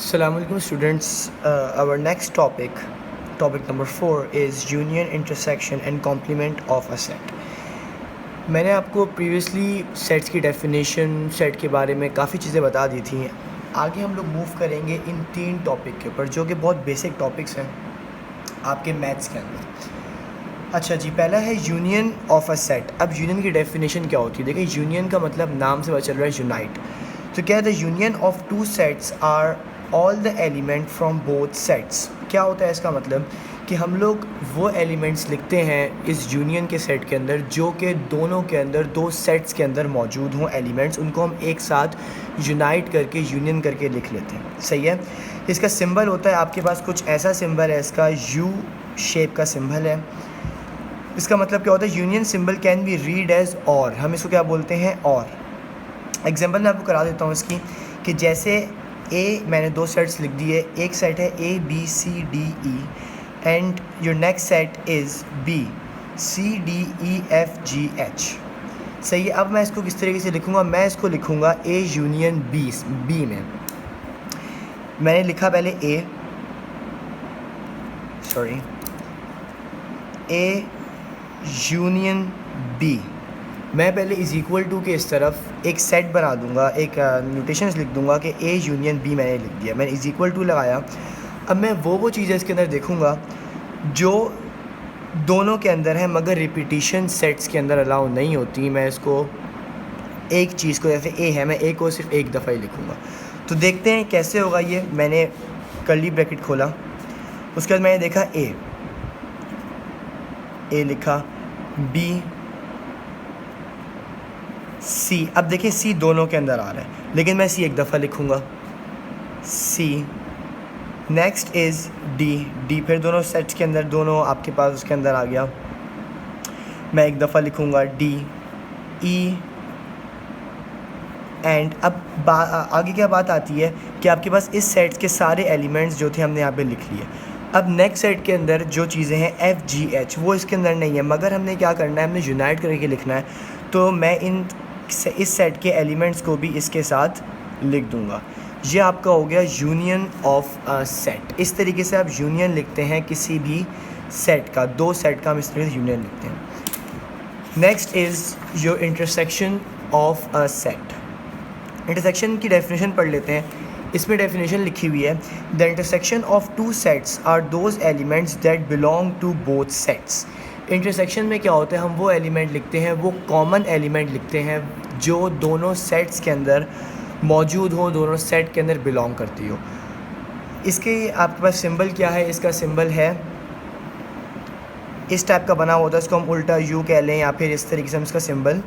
Assalamualaikum students. Our next topic number 4 is union, intersection and complement of a set. मैंने आपको previously sets की definition, set के बारे में काफ़ी चीज़ें बता दी थी। आगे हम लोग मूव करेंगे इन 3 टॉपिक के ऊपर जो कि बहुत बेसिक टॉपिक्स हैं आपके मैथ्स के अंदर। अच्छा जी, पहला है यूनियन ऑफ अ सेट। अब यूनियन की डेफिनेशन क्या होती है? देखिए, यूनियन का मतलब नाम से पता चल रहा है यूनाइट। तो क्या है, the union of two sets are all the element from both sets. क्या होता है इसका मतलब कि हम लोग वो एलिमेंट्स लिखते हैं इस यूनियन के सेट के अंदर जो कि दोनों के अंदर, दो सेट्स के अंदर मौजूद हों एलिमेंट्स, उनको हम एक साथ यूनाइट करके, यूनियन करके लिख लेते हैं। सही है। इसका सिंबल होता है आपके पास कुछ ऐसा सिंबल है, इसका यू शेप का सिंबल है। इसका मतलब क्या होता है? Union symbol can be read as or. हम इसको क्या बोलते हैं? और। एग्जाम्पल मैं आपको करा देता हूँ इसकी, कि जैसे ए, मैंने 2 सेट्स लिख दिए। एक सेट है A B C D E and your next set is B C D E F G H. सही है। अब मैं इसको किस तरीके से लिखूँगा? मैं इसको लिखूँगा ए यूनियन बी में। मैंने लिखा पहले ए यूनियन बी। मैं पहले इज़ इक्वल टू के इस तरफ एक सेट बना दूंगा, एक नोटेशंस लिख दूंगा कि ए यूनियन बी मैंने लिख दिया। मैंने इज़ इक्वल टू लगाया। अब मैं वो चीज़ें इसके अंदर देखूंगा जो दोनों के अंदर है मगर रिपीटिशन सेट्स के अंदर अलाउ नहीं होती। मैं इसको एक चीज़ को, जैसे ए है, मैं ए को सिर्फ एक दफ़ा ही लिखूँगा। तो देखते हैं कैसे होगा ये। मैंने कर्ली ब्रैकेट खोला, उसके बाद मैंने देखा ए लिखा, बी सी। अब देखिए सी दोनों के अंदर आ रहा है, लेकिन मैं सी एक दफ़ा लिखूँगा, सी। नेक्स्ट इज़ डी फिर दोनों सेट्स के अंदर, दोनों आपके पास उसके अंदर आ गया। मैं एक दफ़ा लिखूँगा डी, ई एंड। अब आगे क्या बात आती है कि आपके पास इस सेट के सारे एलिमेंट्स जो थे हमने यहाँ पे लिख लिए। अब नेक्स्ट सेट के अंदर जो चीज़ें हैं एफ जी एच, वो इसके अंदर नहीं है, मगर हमने क्या करना है, हमने यूनाइट करके लिखना है। तो मैं इस सेट के एलिमेंट्स को भी इसके साथ लिख दूंगा। ये आपका हो गया यूनियन ऑफ अ सेट। इस तरीके से आप यूनियन लिखते हैं किसी भी सेट का, 2 सेट का हम इस तरीके से यूनियन लिखते हैं। Next is your intersection of a set. Intersection की डेफिनेशन पढ़ लेते हैं। इसमें डेफिनेशन लिखी हुई है, the intersection of two sets are those elements that belong to both sets. Intersection में क्या होता है? हम वो एलिमेंट लिखते हैं, वो कॉमन एलिमेंट लिखते हैं जो दोनों सेट्स के अंदर मौजूद हो, दोनों सेट के अंदर बिलोंग करती हो। इसके आपके पास सिंबल क्या है? इसका सिंबल है इस टाइप का बना होता है, इसको हम उल्टा यू कह लें या फिर इस तरीके से हम इसका सिंबल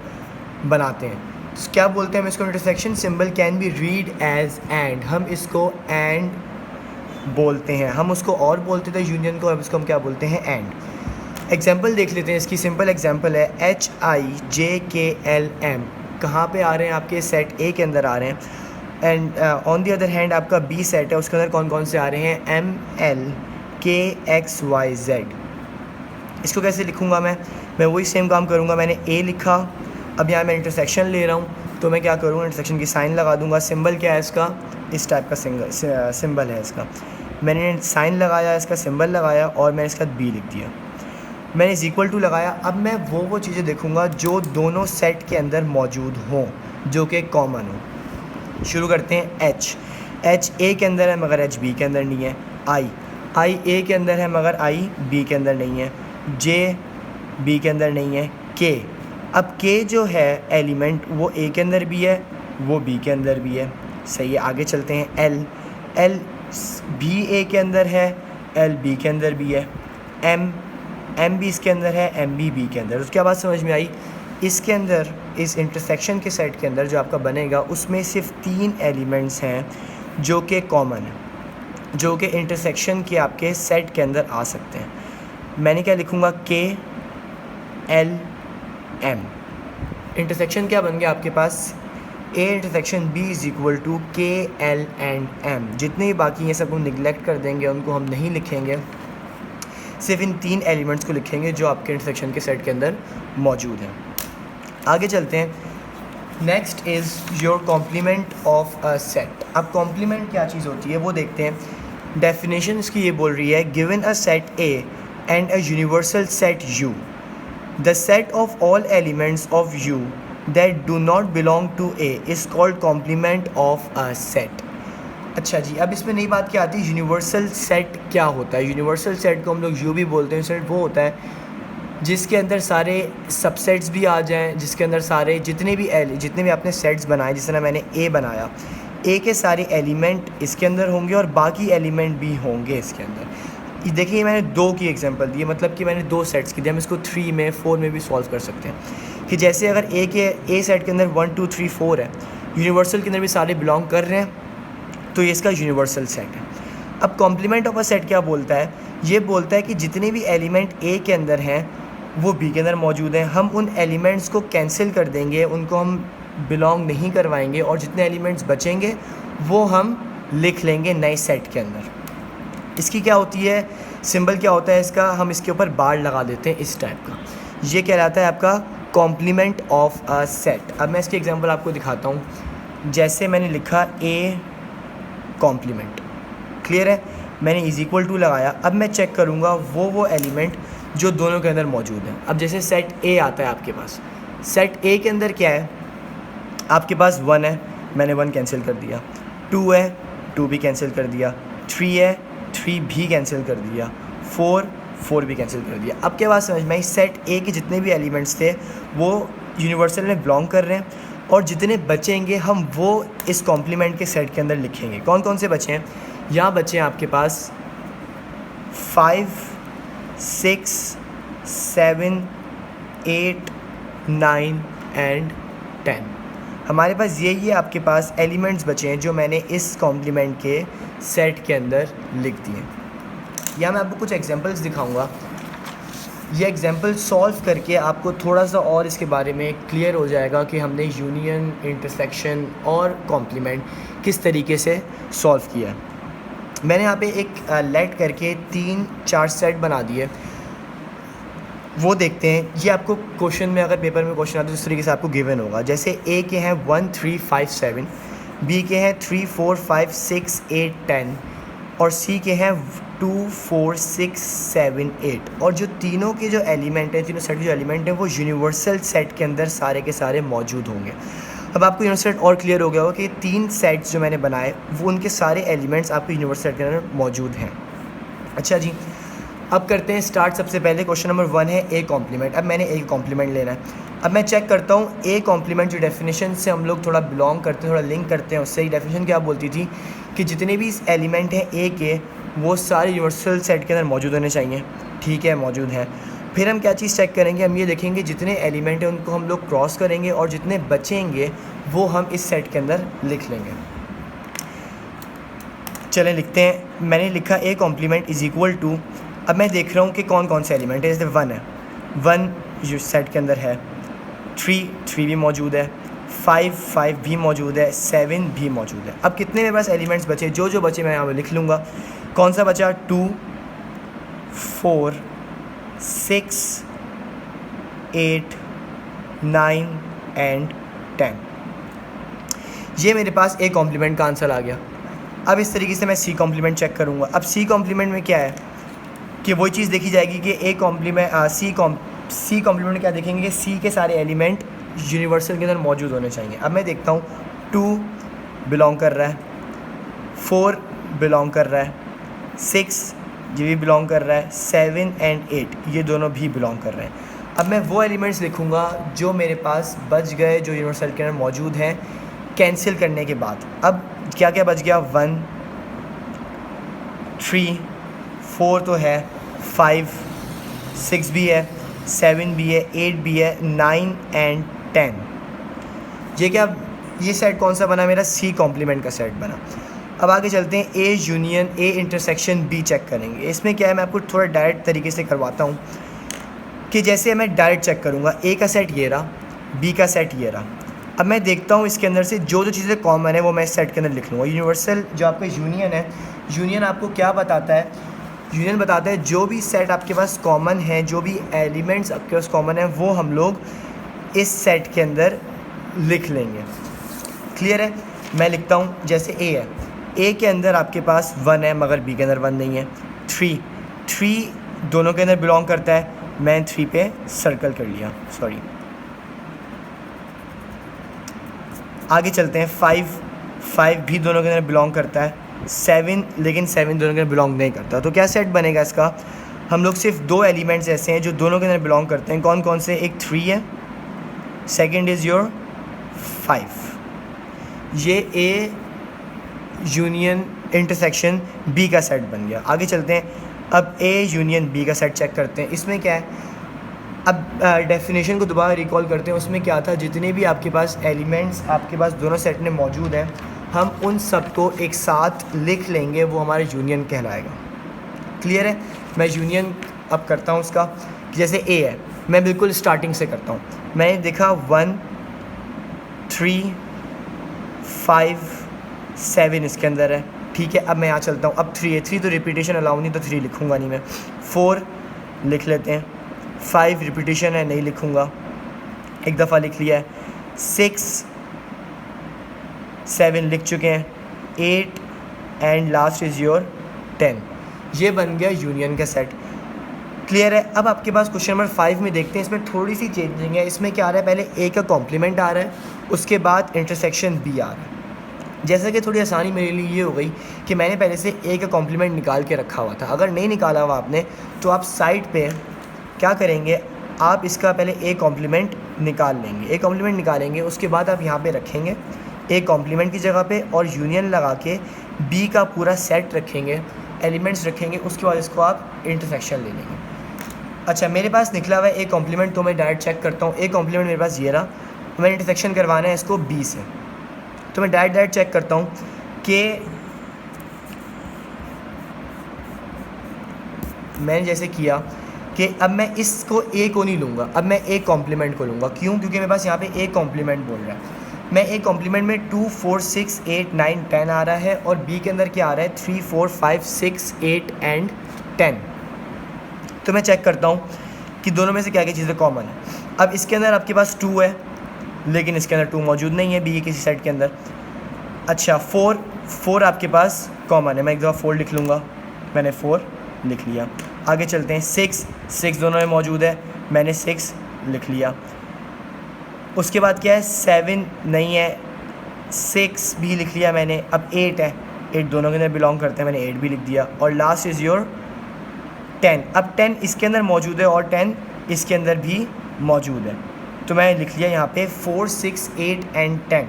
बनाते हैं। तो क्या बोलते हैं हम इसको? Intersection symbol can be read as and. हम इसको एंड बोलते हैं। हम उसको और बोलते थे यूनियन को, अब इसको हम क्या बोलते हैं? एंड। एग्जाम्पल देख लेते हैं। इसकी सिंपल एग्जाम्पल है HIJKLM। कहाँ पे आ रहे हैं? आपके सेट ए के अंदर आ रहे हैं। And on the other hand आपका बी सेट है, उसके अंदर कौन कौन से आ रहे हैं? MLKXYZ। इसको कैसे लिखूँगा मैं वही सेम काम करूँगा। मैंने ए लिखा, अब यहाँ मैं इंटरसेक्शन ले रहा हूँ, तो मैं क्या करूँगा? इंटरसेक्शन की साइन लगा दूँगा। सिंबल क्या है इसका? इस टाइप का सिंबल है इसका। मैंने साइन लगाया, इसका सिंबल लगाया और मैंने इसका बी लिख दिया। मैंने इज़ इक्वल टू लगाया। अब मैं वो चीज़ें देखूँगा जो दोनों सेट के अंदर मौजूद हों, जो कि कॉमन हो। शुरू करते हैं। एच ए के अंदर है मगर एच बी के अंदर नहीं है। आई ए के अंदर है मगर आई बी के अंदर नहीं है। जे बी के अंदर नहीं है। के, अब के जो है एलिमेंट वो ए के अंदर भी है, वो बी के अंदर भी है। सही है। आगे चलते हैं। एल भी ए के अंदर है, एल बी के अंदर भी है। एम भी इसके अंदर है, एम बी के अंदर। उसके बाद समझ में आई, इसके अंदर, इस इंटरसेक्शन के सेट के अंदर जो आपका बनेगा, उसमें सिर्फ 3 एलिमेंट्स हैं जो कि कॉमन है, जो कि इंटरसेक्शन के आपके सेट के अंदर आ सकते हैं। मैंने क्या लिखूँगा? KLM। इंटरसेक्शन क्या बन गया आपके पास? A intersection B is equal to KL and M। जितने भी बाकी ये सब हम निगलेक्ट कर देंगे, उनको हम नहीं लिखेंगे, सिर्फ इन 3 एलिमेंट्स को लिखेंगे जो आपके इंटरसेक्शन के सेट के अंदर मौजूद हैं। आगे चलते हैं। Next is your complement of a set. अब कॉम्प्लीमेंट क्या चीज़ होती है वो देखते हैं। डेफिनेशन इसकी ये बोल रही है, given a set A and a universal set U, the set of all elements of U that do not belong to A is called complement of a set. अच्छा जी, अब इसमें नई बात क्या आती है, यूनिवर्सल सेट क्या होता है। यूनिवर्सल सेट को हम लोग यू भी बोलते हैं। सेट वो होता है जिसके अंदर सारे सबसेट्स भी आ जाएं, जिसके अंदर सारे जितने भी आपने सेट्स बनाए, जिस तरह मैंने ए बनाया, ए के सारे एलिमेंट इसके अंदर होंगे और बाकी एलिमेंट भी होंगे इसके अंदर। देखिए मैंने 2 की एग्जांपल दी है, मतलब कि मैंने 2 सेट्स की दी। हम इसको 3 में 4 में भी सॉल्व कर सकते हैं कि जैसे अगर ए सेट के अंदर 1 2 3 4 है, यूनिवर्सल के अंदर भी सारे बिलोंग कर रहे हैं, तो ये इसका यूनिवर्सल सेट है। अब कॉम्प्लीमेंट ऑफ अ सेट क्या बोलता है, ये बोलता है कि जितने भी एलिमेंट ए के अंदर हैं वो बी के अंदर मौजूद हैं, हम उन एलिमेंट्स को कैंसिल कर देंगे, उनको हम बिलोंग नहीं करवाएंगे और जितने एलिमेंट्स बचेंगे वो हम लिख लेंगे नए सेट के अंदर। इसकी क्या होती है, सिंबल क्या होता है इसका, हम इसके ऊपर बार लगा देते हैं इस टाइप का। ये कहलाता है आपका कॉम्प्लीमेंट ऑफ अ सेट। अब मैं इसकी एग्जांपल आपको दिखाता हूँ। जैसे मैंने लिखा ए कॉम्प्लीमेंट, क्लियर है, मैंने इज इक्वल टू लगाया। अब मैं चेक करूँगा वो एलिमेंट जो दोनों के अंदर मौजूद हैं। अब जैसे सेट ए आता है आपके पास, सेट ए के अंदर क्या है, आपके पास 1 है, मैंने 1 कैंसिल कर दिया, 2 है, 2 भी कैंसिल कर दिया, 3 है, 3 भी कैंसिल कर दिया, 4 भी कैंसिल कर दिया। अब क्या बात समझ में आई, सेट ए के जितने भी एलिमेंट्स थे वो यूनिवर्सल में बिलोंग कर रहे हैं और जितने बचेंगे हम वो इस कॉम्प्लीमेंट के सेट के अंदर लिखेंगे। कौन कौन से बचे हैं, यहाँ बचे हैं आपके पास 5 6 7 8 9 एंड 10। हमारे पास यही है आपके पास एलिमेंट्स बचे हैं जो मैंने इस कॉम्प्लीमेंट के सेट के अंदर लिख दिए। या मैं आपको कुछ एग्जांपल्स दिखाऊंगा, ये एग्जांपल सॉल्व करके आपको थोड़ा सा और इसके बारे में क्लियर हो जाएगा कि हमने यूनियन, इंटरसेक्शन और कॉम्प्लीमेंट किस तरीके से सॉल्व किया है। मैंने यहाँ पे एक लेट करके 3-4 सेट बना दिए, वो देखते हैं। ये आपको क्वेश्चन में अगर पेपर में क्वेश्चन आता है तो इस तरीके से आपको गिवन होगा। जैसे ए के हैं 1 3 5 7, बी के हैं 3 4 5 6 8 10 और सी के हैं 2 4 6 7 8। और जो तीनों के जो एलिमेंट हैं, तीनों सेट के जो एलिमेंट हैं वो यूनिवर्सल सेट के अंदर सारे के सारे मौजूद होंगे। अब आपको यूनिवर्सल और क्लियर हो गया होगा कि 3 सेट्स जो मैंने बनाए वो उनके सारे एलिमेंट्स आपके यूनिवर्सल सेट के अंदर मौजूद हैं। अच्छा जी, अब करते हैं स्टार्ट। सबसे पहले क्वेश्चन नंबर 1 है ए कॉम्प्लीमेंट। अब मैंने ए कॉम्प्लीमेंट लेना है। अब मैं चेक करता हूँ ए कॉम्प्लीमेंट जो डेफिनेशन से हम लोग थोड़ा बिलोंग करते हैं, थोड़ा लिंक करते हैं उससे। ही डेफिनेशन क्या बोलती थी कि जितने भी एलिमेंट हैं ए के वो सारे यूनिवर्सल सेट के अंदर मौजूद होने चाहिए। ठीक है, मौजूद हैं। फिर हम क्या चीज़ चेक करेंगे, हम ये देखेंगे जितने एलिमेंट हैं उनको हम लोग क्रॉस करेंगे और जितने बचेंगे वो हम इस सेट के अंदर लिख लेंगे। चलें लिखते हैं। मैंने लिखा A complement is equal to, अब मैं देख रहा हूँ कि कौन कौन से एलिमेंट है। जैसे 1 है, 1 जो सेट के अंदर है, 3 भी मौजूद है, 5 भी मौजूद है, 7 भी मौजूद है। अब कितने मेरे पास एलिमेंट्स बचे, जो बचे मैं यहाँ पर लिख लूँगा। कौन सा बचा, 2 4 6 8 9 एंड 10। ये मेरे पास ए कॉम्प्लीमेंट का आंसर आ गया। अब इस तरीके से मैं सी कॉम्प्लीमेंट चेक करूँगा। अब सी कॉम्प्लीमेंट में क्या है कि वही चीज़ देखी जाएगी कि सी कॉम्प्लीमेंट क्या देखेंगे कि सी के सारे एलिमेंट यूनिवर्सल के अंदर मौजूद होने चाहिए। अब मैं देखता हूँ 2 बिलोंग कर रहा है, 4 बिलोंग कर रहा है, 6 ये भी बिलोंग कर रहा है, 7 एंड 8 ये दोनों भी बिलोंग कर रहे हैं। अब मैं वो एलिमेंट्स लिखूँगा जो मेरे पास बच गए, जो यूनिवर्सल के अंदर मौजूद हैं कैंसिल करने के बाद। अब क्या क्या बच गया, 1 3 4 तो है, 5 6 भी है, 7 भी है, 8 भी है, 9 एंड 10। ये सेट कौन सा बना, मेरा सी कॉम्प्लीमेंट का सेट बना। अब आगे चलते हैं, A union A intersection B check करेंगे। इसमें क्या है, मैं आपको थोड़ा डायरेक्ट तरीके से करवाता हूँ कि जैसे मैं डायरेक्ट चेक करूँगा, ए का सेट ये रहा, बी का सेट ये रहा। अब मैं देखता हूँ इसके अंदर से जो चीज़ें कॉमन है वो मैं इस सेट के अंदर लिख लूँगा। यूनिवर्सल जो आपका यूनियन है, यूनियन आपको क्या बताता है, यूनियन बताता है जो भी सेट आपके पास कॉमन है, जो भी एलिमेंट्स आपके पास कॉमन है वो हम लोग इस सेट के अंदर लिख लेंगे। क्लियर है। अब मैं देखता हूँ इसके अंदर से जो चीज़ें कॉमन है वो मैं इस सेट के अंदर लिख लूँगा। यूनिवर्सल जो आपका यूनियन है, यूनियन आपको क्या बताता है, जो भी सेट आपके पास कॉमन है, जो भी एलिमेंट्स आपके पास कॉमन है वो हम लोग इस सेट के अंदर लिख लेंगे। मैं लिखता हूँ जैसे ए है, ए के अंदर आपके पास 1 है मगर बी के अंदर 1 नहीं है। 3 दोनों के अंदर बिलोंग करता है, मैं 3 पे सर्कल कर लिया, सॉरी। आगे चलते हैं, 5 भी दोनों के अंदर बिलोंग करता है। 7 लेकिन 7 दोनों के अंदर बिलोंग नहीं करता। तो क्या सेट बनेगा इसका? हम लोग सिर्फ 2 एलिमेंट्स ऐसे हैं जो दोनों के अंदर बिलोंग करते हैं। कौन कौन से? एक 3 है, सेकंड इज़ योर 5। ये ए यूनियन इंटरसेक्शन बी का सेट बन गया। आगे चलते हैं, अब ए यूनियन बी का सेट चेक करते हैं। इसमें क्या है, अब डेफिनेशन को दोबारा रिकॉल करते हैं। उसमें क्या था, जितने भी आपके पास एलिमेंट्स आपके पास दोनों सेट में मौजूद हैं, हम उन सब को एक साथ लिख लेंगे, वो हमारा यूनियन कहलाएगा। क्लियर है? मैं यूनियन अब करता हूँ उसका। जैसे ए है, मैं बिल्कुल स्टार्टिंग से करता हूँ। मैंने देखा 1 3 5 7 इसके अंदर है, ठीक है। अब मैं यहाँ चलता हूँ, अब 3 है, 3 तो रिपीटेशन अलाउ नहीं, तो 3 लिखूँगा नहीं मैं। 4 लिख लेते हैं, 5 रिपीटेशन है, नहीं लिखूँगा, एक दफ़ा लिख लिया है। 6 7 लिख चुके हैं, 8 एंड लास्ट इज़ योर 10। ये बन गया यूनियन का सेट। क्लियर है? अब आपके पास क्वेश्चन नंबर 5 में देखते हैं, इसमें थोड़ी सी चेंजिंग है। इसमें क्या आ रहा है, पहले ए का कॉम्प्लीमेंट आ रहा है, उसके बाद इंटरसेक्शन बी आ रहा है। जैसे कि थोड़ी आसानी मेरे लिए ये हो गई कि मैंने पहले से ए का कॉम्प्लीमेंट निकाल के रखा हुआ था। अगर नहीं निकाला हुआ आपने, तो आप साइड पे क्या करेंगे, आप इसका पहले ए कॉम्प्लीमेंट निकाल लेंगे। ए कॉम्प्लीमेंट निकालेंगे, उसके बाद आप यहाँ पे रखेंगे ए कॉम्प्लीमेंट की जगह पे, और यूनियन लगा के बी का पूरा सेट रखेंगे, एलिमेंट्स रखेंगे, उसके बाद इसको आप इंटरसेक्शन ले लेंगे। अच्छा, मेरे पास निकला हुआ है ए कॉम्प्लीमेंट, तो मैं डायरेक्ट चेक करता हूँ। ए कॉम्प्लीमेंट मेरे पास ये रहा, मैंने इंटरसेक्शन करवाना है इसको बी से, तो मैं डायरेक्ट चेक करता हूँ कि मैंने जैसे किया कि अब मैं इसको ए को नहीं लूँगा, अब मैं ए कॉम्प्लीमेंट को लूँगा। क्यों? क्योंकि मेरे पास यहाँ पे ए कॉम्प्लीमेंट बोल रहा है। मैं ए कॉम्प्लीमेंट में 2 4 6 8 9 10 आ रहा है, और बी के अंदर क्या आ रहा है, 3 4 5 6 8 एंड 10। तो मैं चेक करता हूँ कि दोनों में से क्या क्या चीज़ें कॉमन है। अब इसके अंदर आपके पास 2 है, लेकिन इसके अंदर 2 मौजूद नहीं है बी के किसी सेट के अंदर। अच्छा, 4 आपके पास कॉमन है, मैं एक दफ़ा 4 लिख लूँगा, मैंने 4 लिख लिया। आगे चलते हैं, 6 दोनों में मौजूद है, मैंने 6 लिख लिया। उसके बाद क्या है, 7 नहीं है, 6 भी लिख लिया मैंने। अब 8 है, 8 दोनों के अंदर बिलोंग करते हैं, मैंने 8 भी लिख दिया। और लास्ट इज़ योर 10। अब 10 इसके अंदर मौजूद है और 10 इसके अंदर भी मौजूद है, तो मैं लिख लिया यहाँ पे 4 6 8 एंड 10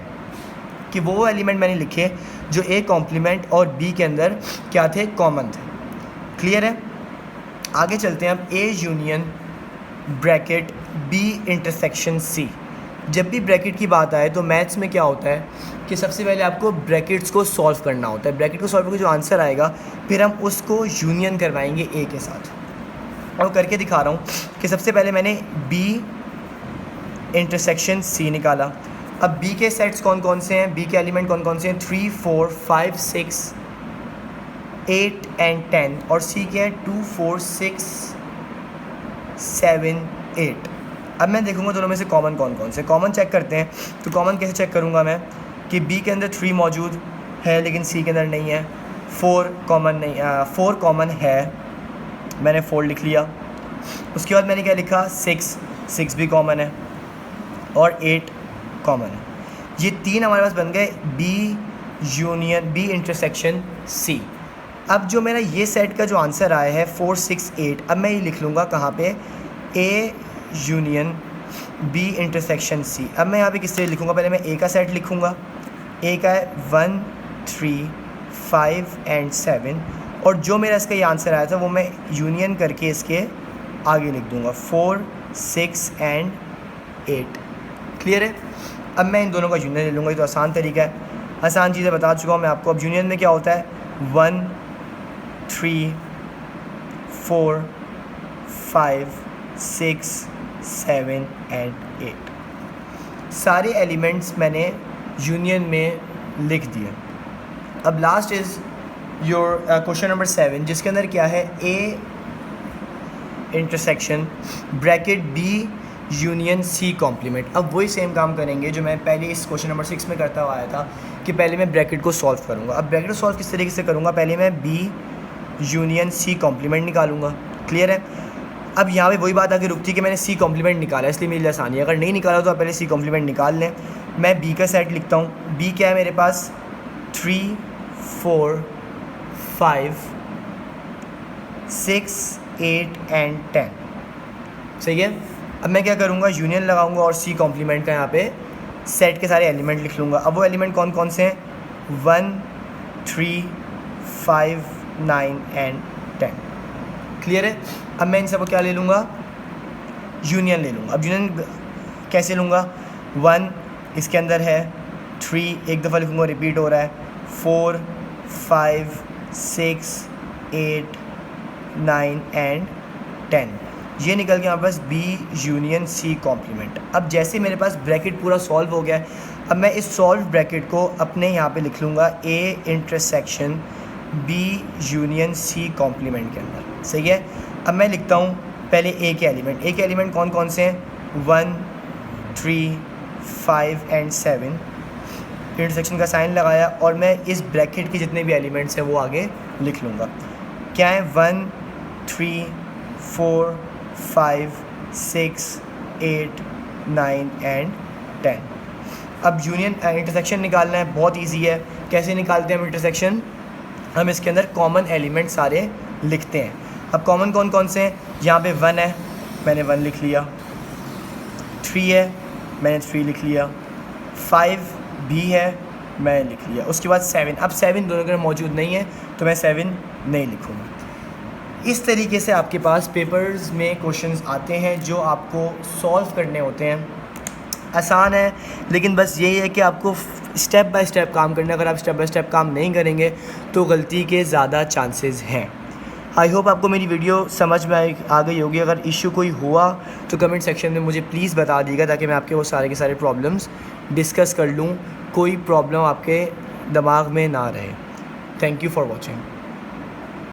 कि वो एलिमेंट मैंने लिखे जो ए कॉम्प्लीमेंट और बी के अंदर क्या थे, कॉमन थे। क्लियर है? आगे चलते हैं, अब A union bracket B intersection C. जब भी ब्रैकेट की बात आए तो मैथ्स में क्या होता है कि सबसे पहले आपको ब्रैकेट्स को सॉल्व करना होता है। ब्रैकेट को सॉल्व करके जो आंसर आएगा, फिर हम उसको यूनियन करवाएंगे ए के साथ। और करके दिखा रहा हूँ कि सबसे पहले मैंने बी इंटरसेक्शन सी निकाला। अब बी के सेट्स कौन कौन से हैं, बी के एलिमेंट कौन कौन से हैं, 3 4 5 6 8 एंड 10, और सी के हैं 2 4 6 7 8। अब मैं देखूंगा दोनों में से कॉमन कौन कौन से। कॉमन चेक करते हैं, तो कॉमन कैसे चेक करूंगा मैं कि बी के अंदर 3 मौजूद है लेकिन सी के अंदर नहीं है। 4 कॉमन नहीं, 4 कॉमन है, मैंने 4 लिख लिया। उसके बाद मैंने क्या लिखा, 6 भी कॉमन है, और 8 कॉमन है। ये 3 हमारे पास बन गए B union B intersection C. अब जो मेरा ये सेट का जो आंसर आया है 4 6 8, अब मैं ये लिख लूँगा कहाँ पे, A union B intersection C. अब मैं यहाँ पे किस तरह लिखूँगा, पहले मैं ए का सेट लिखूँगा। ए का है 1 3 5 एंड 7, और जो मेरा इसका ये आंसर आया था वो मैं यूनियन करके इसके आगे लिख दूँगा 4 6 एंड 8। क्लियर है? अब मैं इन दोनों का यूनियन ले लूँगा, ये तो आसान तरीका है, आसान चीज़ें बता चुका हूँ मैं आपको। अब यूनियन में क्या होता है, 1 3 4 5 6 7 एंड 8 सारे एलिमेंट्स मैंने यूनियन में लिख दिए। अब last is your question number 7, जिसके अंदर क्या है, A intersection bracket B union C complement. अब वही सेम काम करेंगे जो मैं पहले इस क्वेश्चन नंबर 6 में करता हुआ आया था कि पहले मैं ब्रैकेट को सॉल्व करूँगा। अब ब्रैकेट को सॉल्व किस तरीके से करूँगा, पहले मैं बी यूनियन सी कॉम्प्लीमेंट निकालूंगा। क्लियर है। अब यहाँ पे वही बात आके रुकती है कि मैंने सी कॉम्प्लीमेंट निकाला, इसलिए मेरी लिए आसानी है। अगर नहीं निकाला तो आप पहले सी कॉम्प्लीमेंट निकाल लें। मैं बी का सेट लिखता हूँ। बी क्या है मेरे पास, 3 4 5 6 8 एंड 10। सही है। अब मैं क्या करूँगा, यूनियन लगाऊंगा और सी कॉम्प्लीमेंट का यहाँ पे सेट के सारे एलिमेंट लिख लूँगा। अब वो एलिमेंट कौन कौन से हैं, 1 3 5 9 एंड 10। क्लियर है। अब मैं इन सब को क्या ले लूँगा, यूनियन ले लूँगा। अब यूनियन कैसे लूँगा, 1 इसके अंदर है, 3 एक दफ़ा लिखूँगा रिपीट हो रहा है, 4 5 6 8 9 एंड 10। ये निकल गया हमारे पास बी यूनियन सी कॉम्प्लीमेंट। अब जैसे मेरे पास ब्रैकेट पूरा सॉल्व हो गया है, अब मैं इस सॉल्व ब्रैकेट को अपने यहाँ पे लिख लूँगा A intersection B union C complement के अंदर। सही है। अब मैं लिखता हूँ पहले ए के एलिमेंट। ए के एलिमेंट कौन कौन से हैं, 1 3 5 एंड 7। इंटरसेक्शन का साइन लगाया और मैं इस ब्रैकेट के जितने भी एलिमेंट्स हैं वो आगे लिख लूँगा। क्या है, 1 3 4 5 6 8 9 एंड 10। अब यूनियन इंटरसेक्शन निकालना है, बहुत इजी है। कैसे निकालते हैं हम इंटरसेक्शन, हम इसके अंदर कॉमन एलिमेंट सारे लिखते हैं। अब कॉमन कौन कौन से हैं, यहाँ पे 1 है, मैंने 1 लिख लिया, 3 है, मैंने 3 लिख लिया, 5 भी है, मैंने लिख लिया। उसके बाद 7। अब 7 दोनों के मौजूद नहीं है तो मैं 7 नहीं लिखूँगा। इस तरीके से आपके पास पेपर्स में क्वेश्चंस आते हैं जो आपको सॉल्व करने होते हैं। आसान है, लेकिन बस यही है कि आपको स्टेप बाय स्टेप काम करना है। अगर आप स्टेप बाय स्टेप काम नहीं करेंगे तो गलती के ज़्यादा चांसेस हैं। आई होप आपको मेरी वीडियो समझ में आ गई होगी। अगर इशू कोई हुआ तो कमेंट सेक्शन में मुझे प्लीज़ बता दीजिएगा ताकि मैं आपके वो सारे के सारे प्रॉब्लम्स डिस्कस कर लूँ, कोई प्रॉब्लम आपके दिमाग में ना रहे। Thank you for watching.